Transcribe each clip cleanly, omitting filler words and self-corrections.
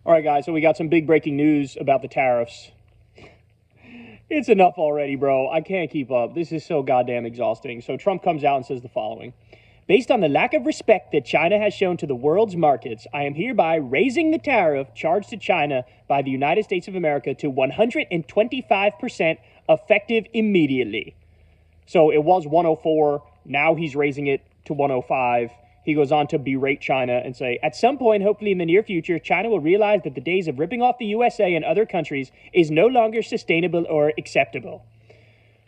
All right, guys, so we got some big breaking news about the tariffs. It's enough already, bro. I can't keep up. This is so goddamn exhausting. So Trump comes out and says the following. Based on the lack of respect that China has shown to the world's markets, I am hereby raising the tariff charged to China by the United States of America to 125% effective immediately. So it was 104. Now he's raising it to 105. He goes on to berate China and say, at some point, hopefully in the near future, China will realize that the days of ripping off the USA and other countries is no longer sustainable or acceptable.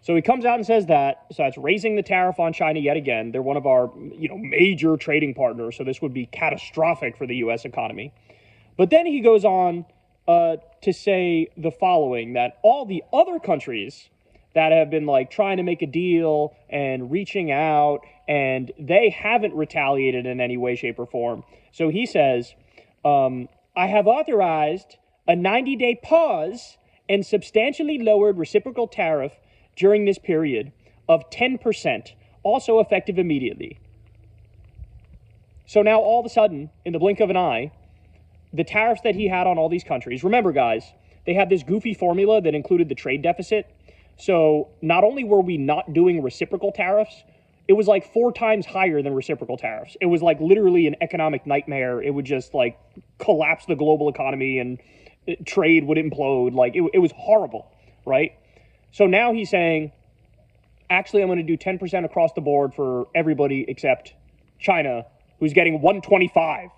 So he comes out and says that. So that's raising the tariff on China yet again. They're one of our, major trading partners. So this would be catastrophic for the U.S. economy. But then he goes on to say the following, that all the other countries that have been trying to make a deal and reaching out, and they haven't retaliated in any way, shape, or form. So he says, I have authorized a 90-day pause and substantially lowered reciprocal tariff during this period of 10%, also effective immediately. So now all of a sudden, in the blink of an eye, the tariffs that he had on all these countries, remember guys, they had this goofy formula that included the trade deficit. So not only were we not doing reciprocal tariffs, it was 4 times higher than reciprocal tariffs. It was literally an economic nightmare. It would just collapse the global economy and trade would implode. It was horrible, right? So now he's saying, actually, I'm going to do 10% across the board for everybody except China, who's getting 125.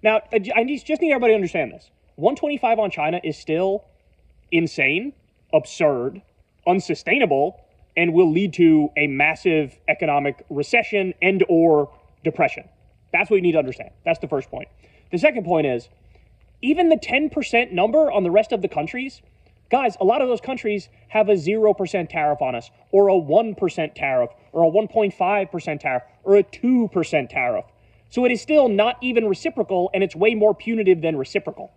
Now, I just need everybody to understand this. 125 on China is still insane, absurd, unsustainable, and will lead to a massive economic recession and or depression. That's what you need to understand. That's the first point. The second point is, even the 10% number on the rest of the countries, guys, a lot of those countries have a 0% tariff on us, or a 1% tariff, or a 1.5% tariff, or a 2% tariff. So it is still not even reciprocal, and it's way more punitive than reciprocal.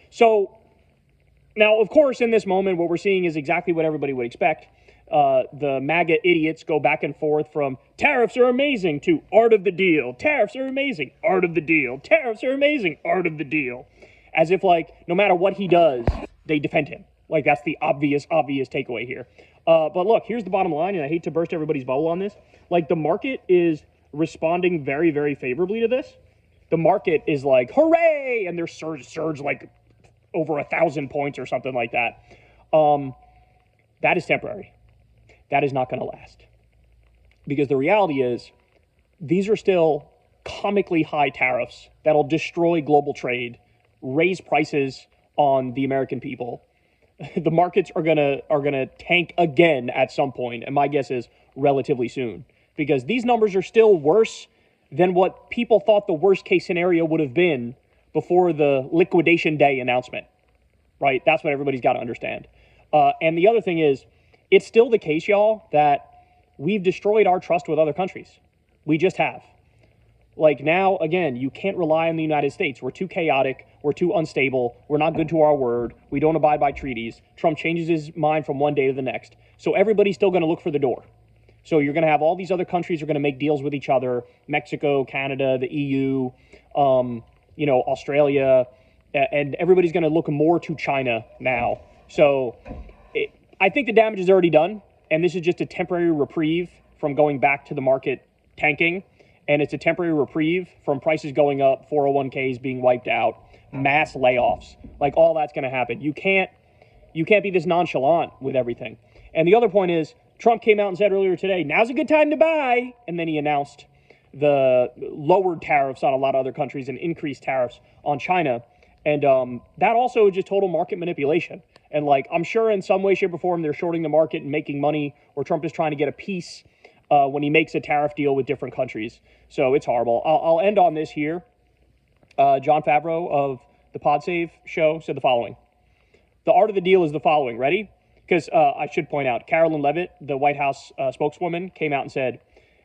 So now, of course, in this moment, what we're seeing is exactly what everybody would expect. The MAGA idiots go back and forth from tariffs are amazing to art of the deal. Tariffs are amazing, art of the deal. Tariffs are amazing, art of the deal. As if no matter what he does, they defend him. That's the obvious takeaway here. But look, here's the bottom line, and I hate to burst everybody's bubble on this. The market is responding very, very favorably to this. The market is hooray, and there's surge over 1,000 points or something like that. That is temporary. That is not going to last. Because the reality is, these are still comically high tariffs that'll destroy global trade, raise prices on the American people. The markets are gonna tank again at some point, and my guess is relatively soon. Because these numbers are still worse than what people thought the worst case scenario would have been before the liquidation day announcement, right? That's what everybody's got to understand. And the other thing is, it's still the case, y'all, that we've destroyed our trust with other countries. We just have. Now, again, you can't rely on the United States. We're too chaotic. We're too unstable. We're not good to our word. We don't abide by treaties. Trump changes his mind from one day to the next. So everybody's still going to look for the door. So you're going to have all these other countries are going to make deals with each other. Mexico, Canada, the EU, Australia, and everybody's going to look more to China now. So I think the damage is already done, and this is just a temporary reprieve from going back to the market tanking, and it's a temporary reprieve from prices going up, 401ks being wiped out, mass layoffs. All that's going to happen. You can't be this nonchalant with everything. And the other point is, Trump came out and said earlier today, now's a good time to buy, and then he announced the lowered tariffs on a lot of other countries and increased tariffs on China. And that also is just total market manipulation. And I'm sure in some way, shape, or form, they're shorting the market and making money, or Trump is trying to get a piece when he makes a tariff deal with different countries. So it's horrible. I'll end on this here. John Favreau of the PodSave show said the following. The art of the deal is the following. Ready? Because I should point out, Carolyn Levitt, the White House spokeswoman, came out and said,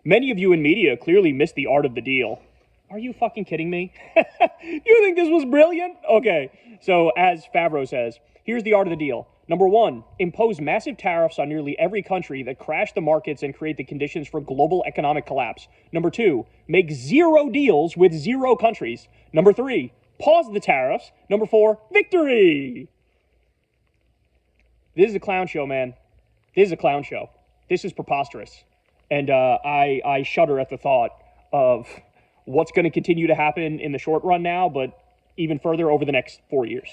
many of you in media clearly missed the art of the deal. Are you fucking kidding me? You think this was brilliant? Okay, so as Favreau says, here's the art of the deal. Number one, impose massive tariffs on nearly every country that crash the markets and create the conditions for global economic collapse. Number two, make zero deals with zero countries. Number three, pause the tariffs. Number 4, victory. This is a clown show, man. This is a clown show. This is preposterous. And I shudder at the thought of what's going to continue to happen in the short run now, but even further over the next 4 years.